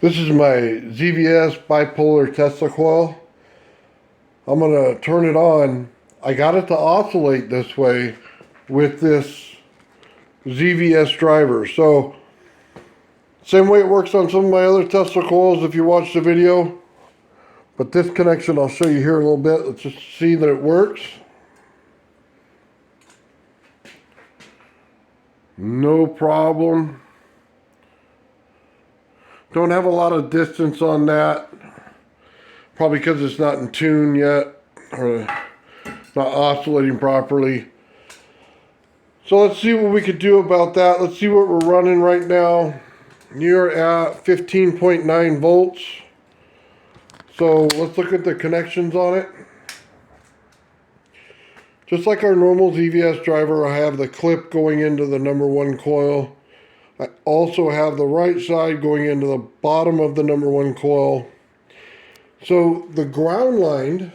This is my ZVS Bipolar Tesla Coil. I'm going to turn it on. I got it to oscillate this way with this ZVS driver. So, same way it works on some of my other Tesla coils if you watch the video. But this connection I'll show you here in a little bit. Let's just see that it works. No problem. Don't have a lot of distance on that. Probably because it's not in tune yet, or not oscillating properly. So let's see what we could do about that. Let's see what we're running right now. You're at 15.9 volts. So let's look at the connections on it. Just like our normal ZVS driver, I have the clip going into the number 1 coil. I also have the right side going into the bottom of the number 1 coil. So the ground line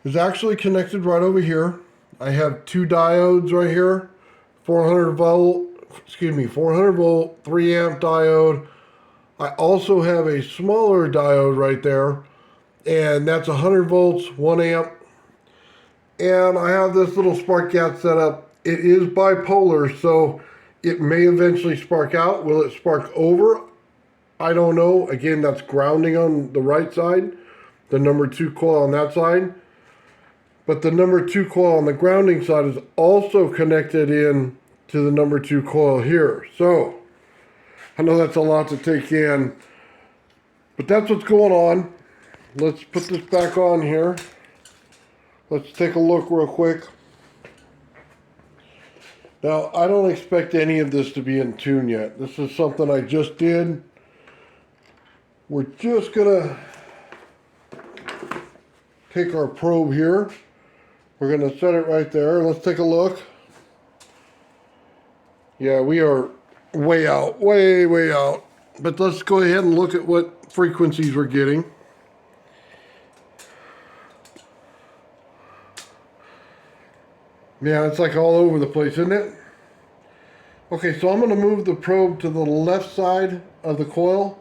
is actually connected right over here. I have 2 diodes right here, 400 volt, 3 amp diode. I also have a smaller diode right there, and that's 100 volts, 1 amp. And I have this little spark gap set up. It is bipolar, so it may eventually spark out. Will it spark over? I don't know. Again, that's grounding on the right side, the number 2 coil on that side. But the number 2 coil on the grounding side is also connected in to the number 2 coil here. So, I know that's a lot to take in, but that's what's going on. Let's put this back on here. Let's take a look real quick. Now, I don't expect any of this to be in tune yet. This is something I just did. We're just gonna take our probe here. We're gonna set it right there. Let's take a look. Yeah, we are way out, way out. But let's go ahead and look at what frequencies we're getting. Yeah, it's like all over the place, isn't it? Okay, so I'm going to move the probe to the left side of the coil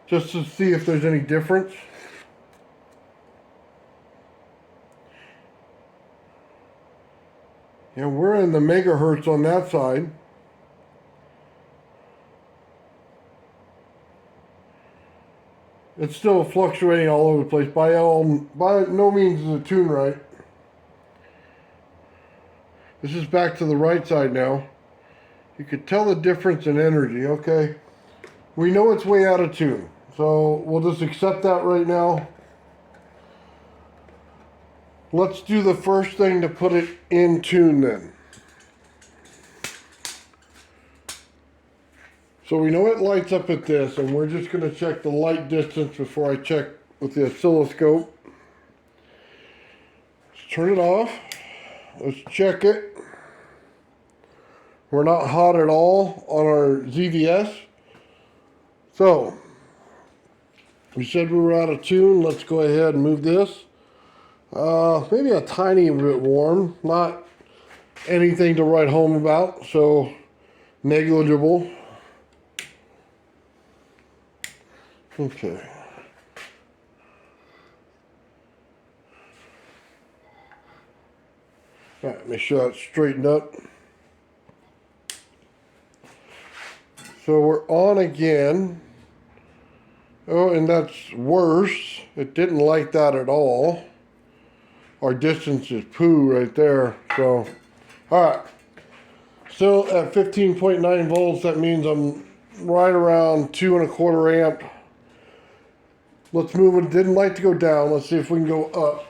just to see if there's any difference. Yeah, we're in the megahertz on that side. It's still fluctuating all over the place. By no means is it tuned right. This is back to the right side now. You could tell the difference in energy, okay? We know it's way out of tune, so we'll just accept that right now. Let's do the first thing to put it in tune then. So we know it lights up at this, and we're just going to check the light distance before I check with the oscilloscope. Let's turn it off. Let's check it. We're not hot at all on our ZVS. So, we said we were out of tune. Let's go ahead and move this. Maybe a tiny bit warm. Not anything to write home about, so negligible. Okay. All right, make sure that's straightened up. So we're on again. Oh, and that's worse. It didn't like that at all. Our distance is poo right there. So, all right. Still at 15.9 volts. That means I'm right around 2 1/4 amp. Let's move it. Didn't like to go down. Let's see if we can go up.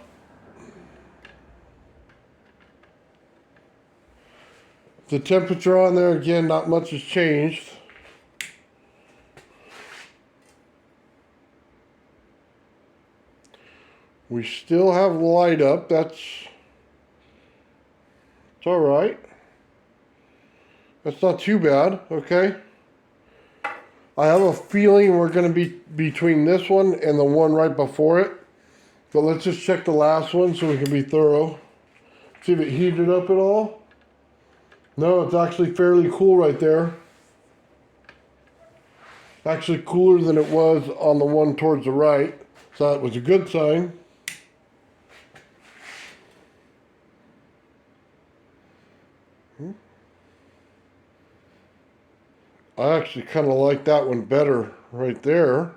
The temperature on there, again, not much has changed. We still have light up. It's all right. That's not too bad, okay? I have a feeling we're going to be between this one and the one right before it. But let's just check the last one so we can be thorough. See if it heated up at all. No, it's actually fairly cool right there. Actually cooler than it was on the one towards the right. So that was a good sign. I actually kind of like that one better right there.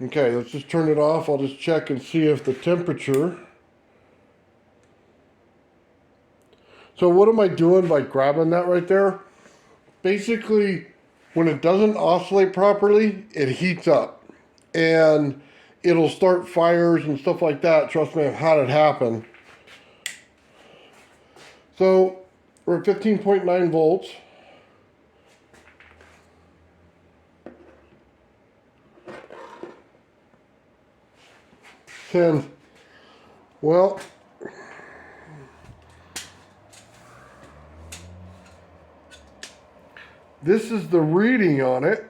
Okay, let's just turn it off. I'll just check and see if the temperature. So what am I doing by grabbing that right there? Basically, when it doesn't oscillate properly, it heats up. And it'll start fires and stuff like that. Trust me, I've had it happen. So we're at 15.9 volts. Well, this is the reading on it.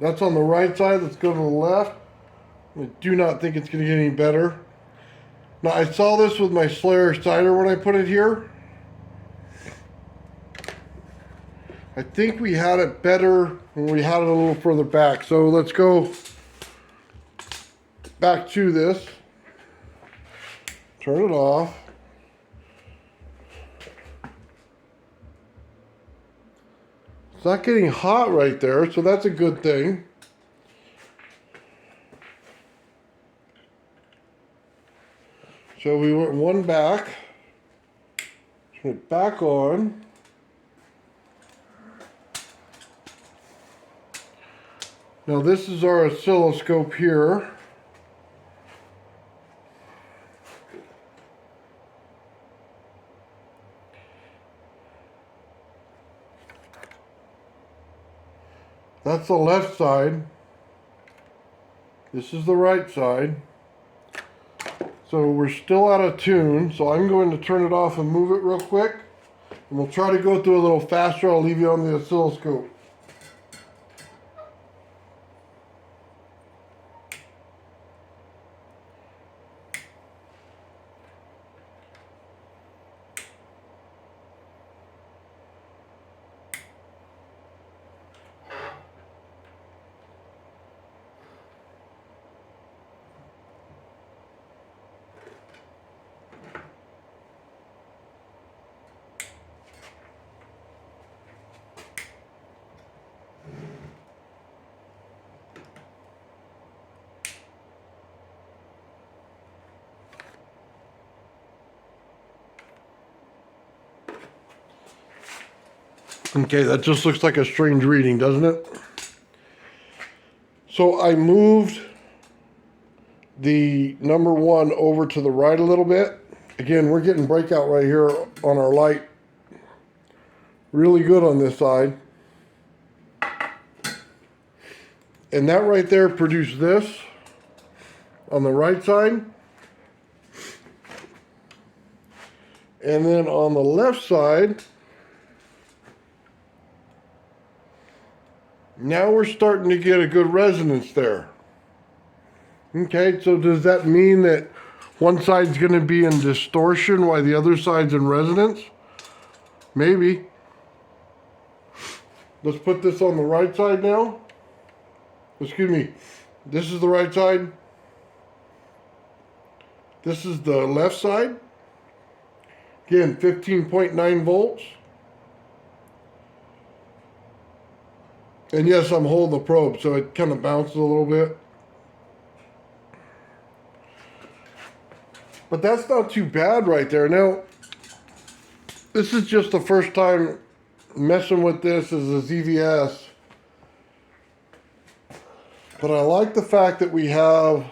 That's on the right side. Let's go to the left. I do not think it's going to get any better. Now, I saw this with my Slayer cider when I put it here. I think we had it better when we had it a little further back. So let's go back to this. Turn it off. It's not getting hot right there, so that's a good thing. So we went one back. Turn it back on. Now this is our oscilloscope here. That's the left side. This is the right side. So we're still out of tune, so I'm going to turn it off and move it real quick. And we'll try to go through a little faster. I'll leave you on the oscilloscope. Okay, that just looks like a strange reading, doesn't it? So I moved the number one over to the right a little bit. Again, we're getting breakout right here on our light. Really good on this side. And that right there produced this on the right side. And then on the left side, now we're starting to get a good resonance there. Okay, so does that mean that one side's going to be in distortion while the other side's in resonance? Maybe. Let's put this on the right side now. Excuse me. This is the right side. This is the left side. Again, 15.9 volts. And yes, I'm holding the probe, so it kind of bounces a little bit. But that's not too bad right there. Now, this is just the first time messing with this as a ZVS. But I like the fact that we have...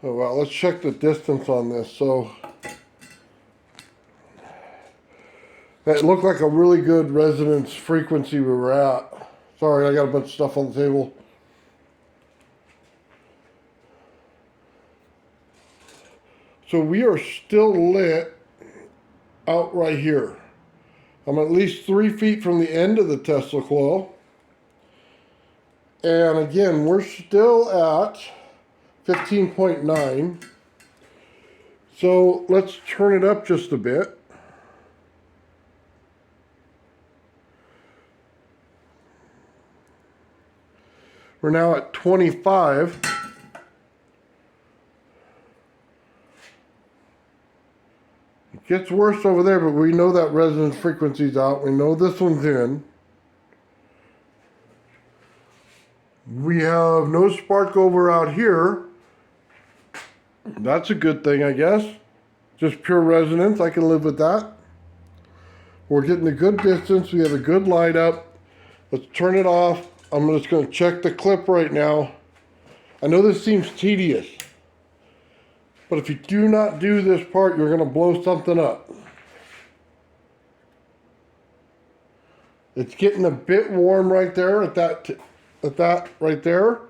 Oh, wow, let's check the distance on this. So, that looked like a really good resonance frequency we were at. Sorry, I got a bunch of stuff on the table. So we are still lit out right here. I'm at least 3 feet from the end of the Tesla coil. And again, we're still at 15.9. So let's turn it up just a bit. We're now at 25. It gets worse over there, but we know that resonance frequency's out. We know this one's in. We have no spark over out here. That's a good thing, I guess. Just pure resonance. I can live with that. We're getting a good distance. We have a good light up. Let's turn it off. I'm just going to check the clip right now. I know this seems tedious, but if you do not do this part, you're going to blow something up. It's getting a bit warm right there at that right there.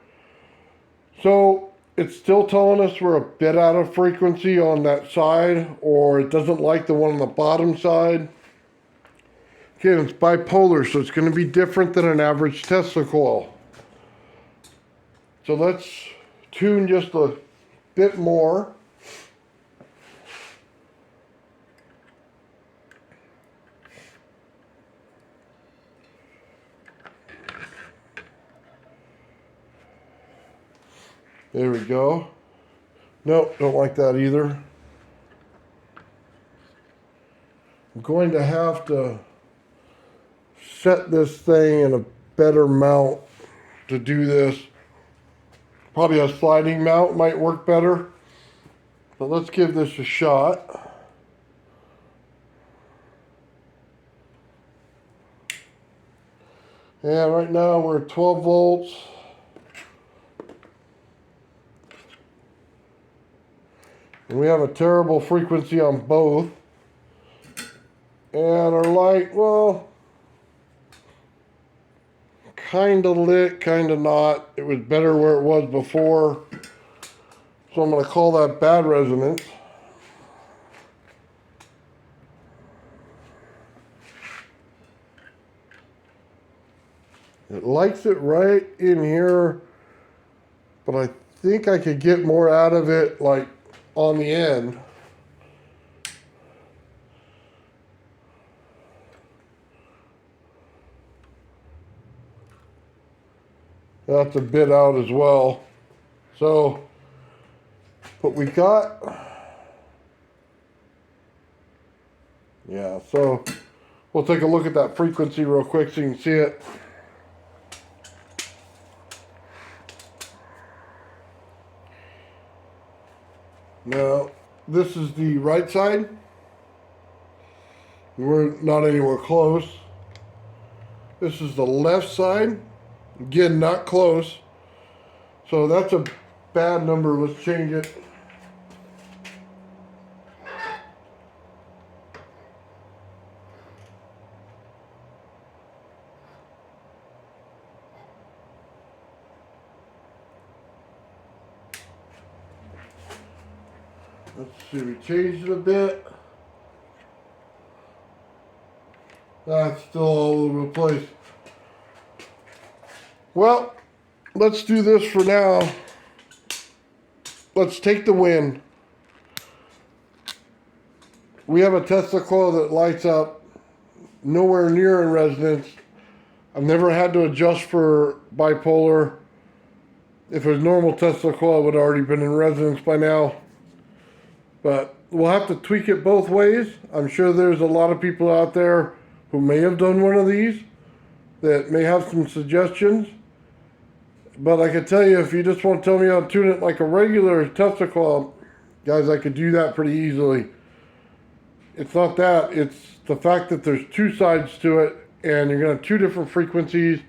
So it's still telling us we're a bit out of frequency on that side, or it doesn't like the one on the bottom side. Again, it's bipolar, so it's going to be different than an average Tesla coil. So let's tune just a bit more. There we go. Nope, don't like that either. I'm going to have to set this thing in a better mount to do this. Probably a sliding mount might work better. But let's give this a shot. Yeah, right now we're at 12 volts. And we have a terrible frequency on both. And our light, well, kind of lit, kind of not. It was better where it was before. So I'm going to call that bad resonance. It likes it right in here, but I think I could get more out of it, like on the end. That's a bit out as well. So, but we got, yeah, so we'll take a look at that frequency real quick so you can see it. Now, this is the right side. We're not anywhere close. This is the left side. Again, not close. So that's a bad number. Let's change it. Let's see, we changed it a bit. That's still all over the place. Well, let's do this for now. Let's take the win. We have a Tesla coil that lights up nowhere near in resonance. I've never had to adjust for bipolar. If it was normal Tesla coil, it would have already been in resonance by now. But we'll have to tweak it both ways. I'm sure there's a lot of people out there who may have done one of these that may have some suggestions. But I can tell you, if you just want to tell me how to tune it like a regular Tesla coil, guys, I could do that pretty easily. It's not that. It's the fact that there's two sides to it, and you're going to have two different frequencies.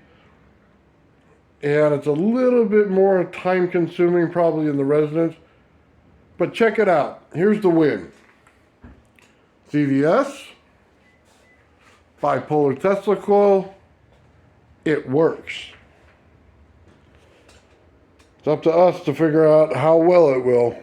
And it's a little bit more time consuming probably in the resonance. But check it out. Here's the win. ZVS, bipolar Tesla coil, it works. It's up to us to figure out how well it will.